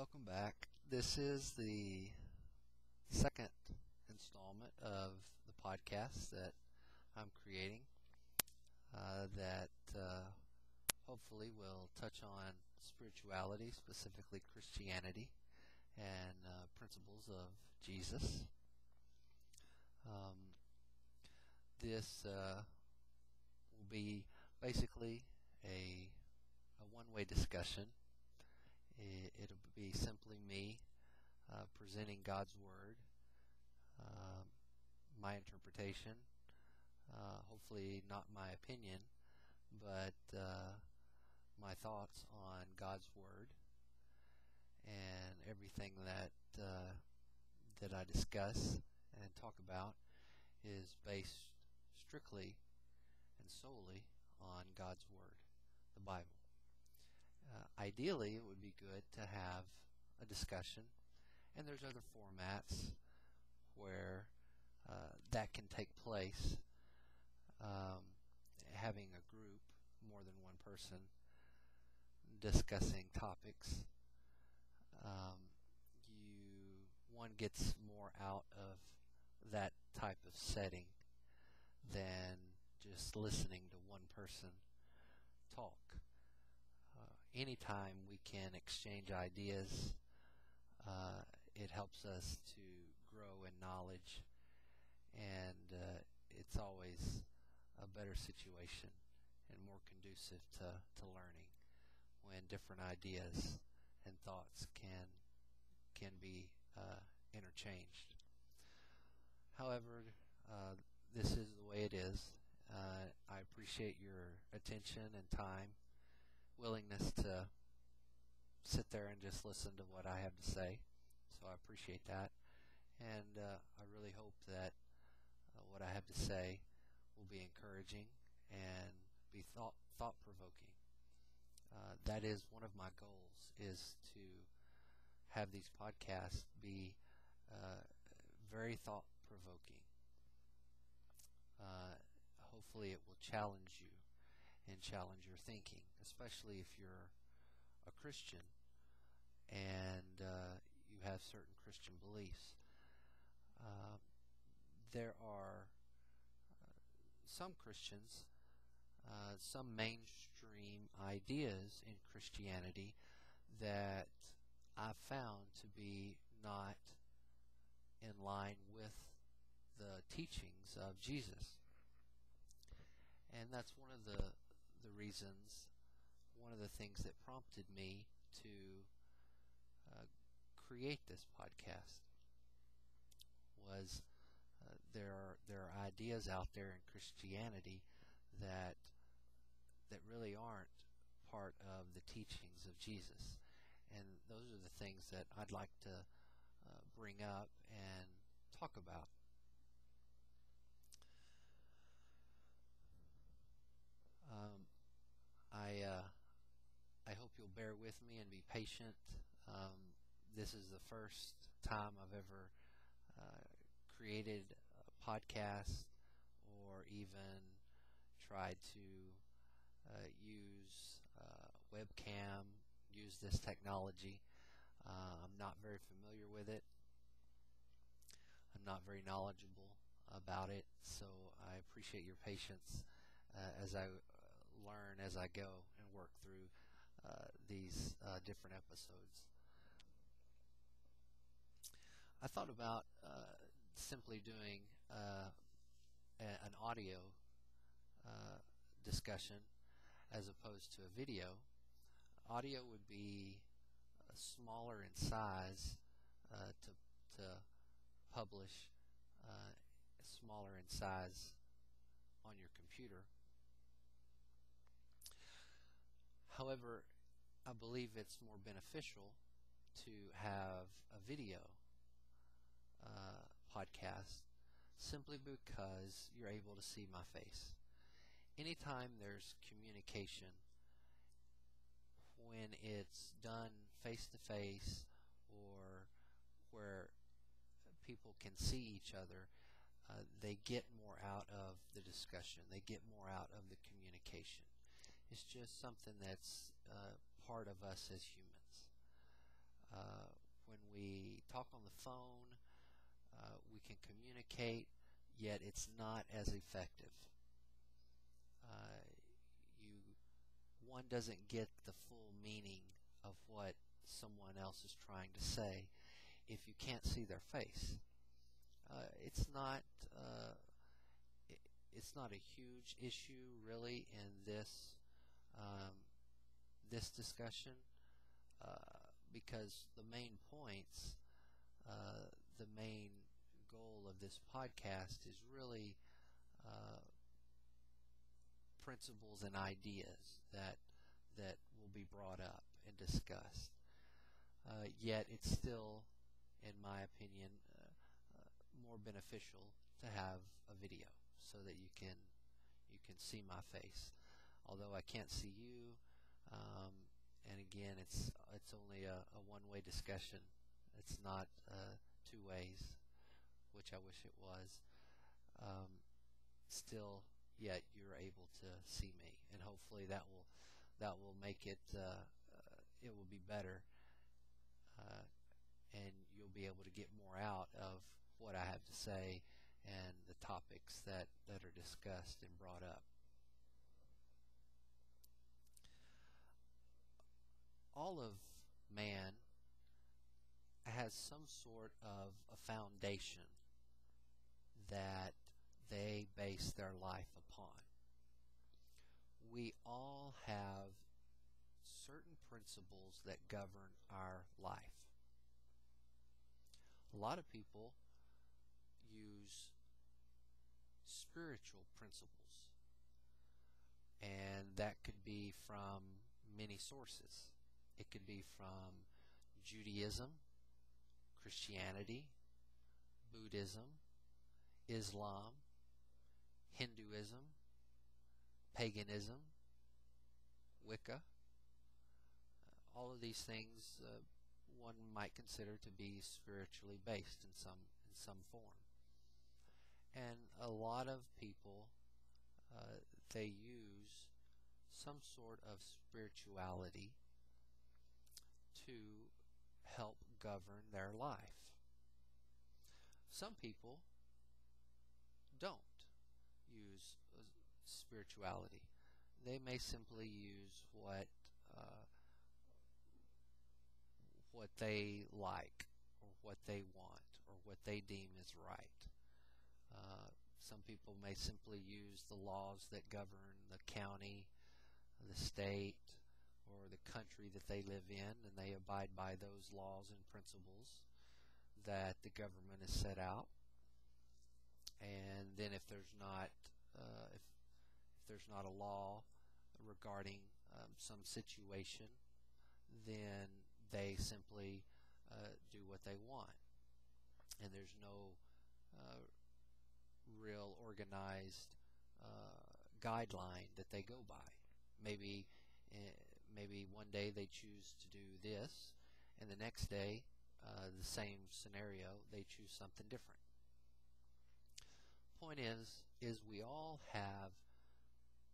Welcome back. This is the second installment of the podcast that I'm creating that hopefully will touch on spirituality, specifically Christianity, and principles of Jesus. This will be basically a one-way discussion. It'll be simply me presenting God's Word, my interpretation, hopefully not my opinion, but my thoughts on God's Word, and everything that I discuss and talk about is based strictly and solely on God's Word, the Bible. Ideally, it would be good to have a discussion, and there's other formats where that can take place. Having a group, more than one person, discussing topics, one gets more out of that type of setting than just listening to one person talk. Anytime we can exchange ideas, it helps us to grow in knowledge, and it's always a better situation and more conducive to learning when different ideas and thoughts can be interchanged. However, this is the way it is. I appreciate your attention and time, willingness to sit there and just listen to what I have to say. So I appreciate that, and I really hope that what I have to say will be encouraging and be thought-provoking. That is one of my goals, is to have these podcasts be very thought-provoking. Hopefully it will challenge you and challenge your thinking, especially if you're a Christian and you have certain Christian beliefs. There are some Christians, some mainstream ideas in Christianity that I've found to be not in line with the teachings of Jesus. And that's one of the reasons, one of the things that prompted me to create this podcast was there are ideas out there in Christianity that really aren't part of the teachings of Jesus, and those are the things that I'd like to bring up and talk about. I hope you'll bear with me and be patient. This is the first time I've ever created a podcast or even tried to use webcam, use this technology. I'm not very familiar with it. I'm not very knowledgeable about it, so I appreciate your patience as I learn as I go and work through these different episodes. I thought about simply doing an audio discussion as opposed to a video. Audio would be smaller in size to publish, smaller in size on your computer. However, I believe it's more beneficial to have a video podcast, simply because you're able to see my face. Anytime there's communication, when it's done face-to-face or where people can see each other, they get more out of the discussion. They get more out of the communication. It's just something that's part of us as humans. When we talk on the phone, we can communicate, yet it's not as effective. You One doesn't get the full meaning of what someone else is trying to say if you can't see their face. It's not uh, it's not a huge issue really in um, this discussion, because the main points, the main goal of this podcast is really uh, principles and ideas that will be brought up and discussed. Yet it's still, in my opinion, more beneficial to have a video so that you can see my face. Although I can't see you, and again, it's only a one-way discussion. It's not two ways, which I wish it was. Still, yet you're able to see me, and hopefully that will make it it will be better, uh, and you'll be able to get more out of what I have to say and the topics that are discussed and brought up. All of man has some sort of a foundation that they base their life upon. We all have certain principles that govern our life. A lot of people use spiritual principles, and that could be from many sources. It could be from Judaism, Christianity, Buddhism, Islam, Hinduism, paganism, Wicca. All of these things one might consider to be spiritually based in some form. And a lot of people, they use some sort of spirituality to help govern their life. Some people don't use spirituality. They may simply use uh, what they like, or what they want, or what they deem is right. Some people may simply use the laws that govern the county, the state, or the country that they live in, and they abide by those laws and principles that the government has set out. And then if there's not a law regarding some situation, then they simply do what they want, and there's no real organized guideline that they go by. Maybe maybe one day they choose to do this, and the next day, the same scenario, they choose something different. Point is we all have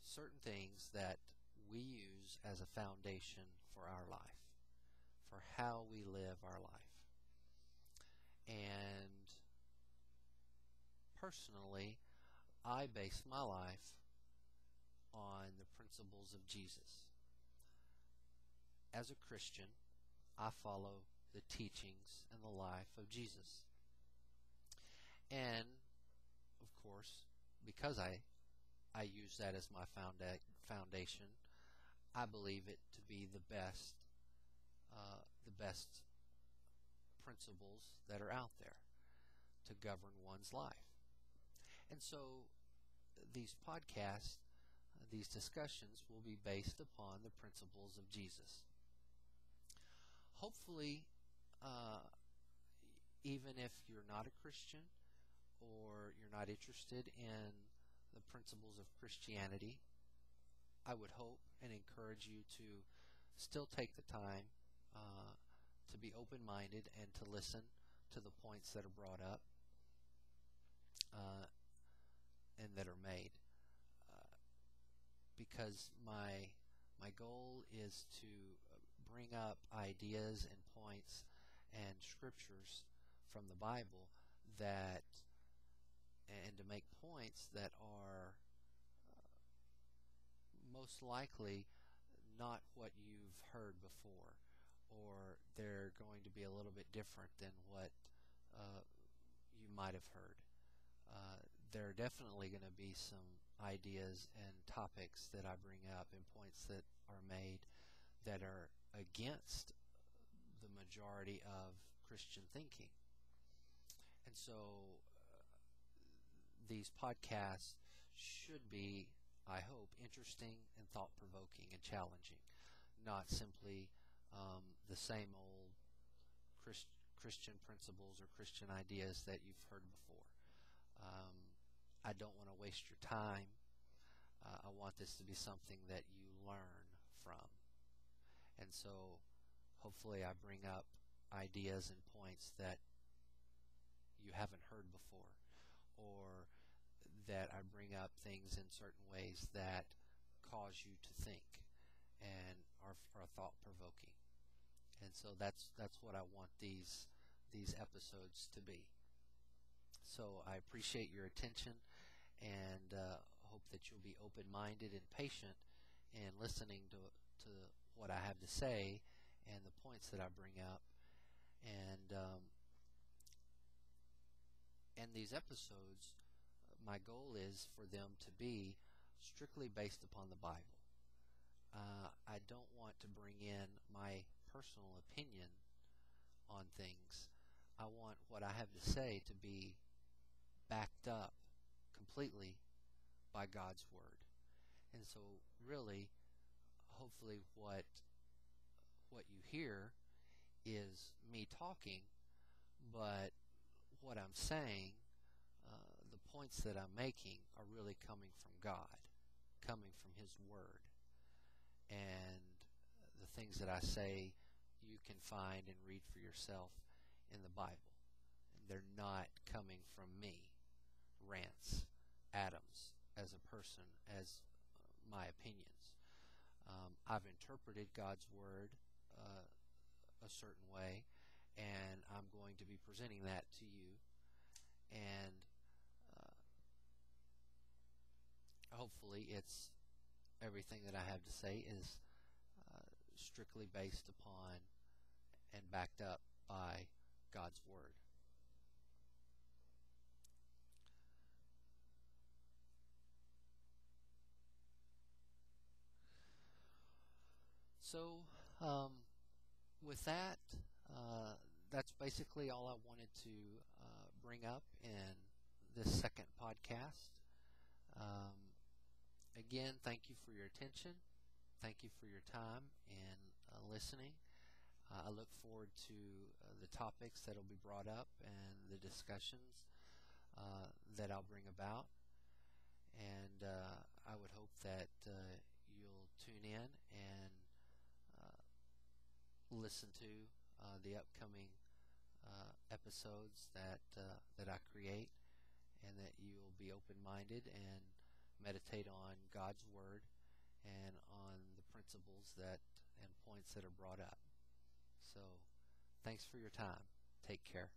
certain things that we use as a foundation for our life, for how we live our life. And personally, I base my life on the principles of Jesus. As a Christian, I follow the teachings and the life of Jesus. And, of course, because I use that as my foundation, I believe it to be the best principles that are out there to govern one's life. And so these podcasts, these discussions will be based upon the principles of Jesus. Hopefully, even if you're not a Christian or you're not interested in the principles of Christianity, I would hope and encourage you to still take the time to be open-minded and to listen to the points that are brought up and that are made, because my goal is to bring up ideas and points and scriptures from the Bible that, and to make points that are most likely not what you've heard before, or they're going to be a little bit different than what you might have heard. There are definitely going to be some ideas and topics that I bring up and points that are made that are against the majority of Christian thinking. And so these podcasts should be, I hope, interesting and thought-provoking and challenging, not simply the same old Christian principles or Christian ideas that you've heard before. I don't want to waste your time. I want this to be something that you learn from. And so hopefully I bring up ideas and points that you haven't heard before, or that I bring up things in certain ways that cause you to think and are thought-provoking. And so that's what I want these episodes to be. So I appreciate your attention, and hope that you'll be open-minded and patient in listening to what I have to say and the points that I bring up. And these episodes, my goal is for them to be strictly based upon the Bible. I don't want to bring in my personal opinion on things. I want what I have to say to be backed up completely by God's Word. And so really, hopefully what you hear is me talking, but what I'm saying, the points that I'm making are really coming from God, coming from His Word. And the things that I say you can find and read for yourself in the Bible. And they're not coming from me, Rance Adams, as a person, as my opinions. I've interpreted God's Word a certain way, and I'm going to be presenting that to you. And hopefully it's everything that I have to say is strictly based upon and backed up by God's Word. So with that, that's basically all I wanted to bring up in this second podcast. Again, thank you for your attention. Thank you for your time and listening. I look forward to the topics that will be brought up and the discussions that I'll bring about. And I would hope that you'll tune in and listen to the upcoming episodes that I create, and that you'll be open-minded and meditate on God's Word and on the principles and points that are brought up. So, thanks for your time. Take care.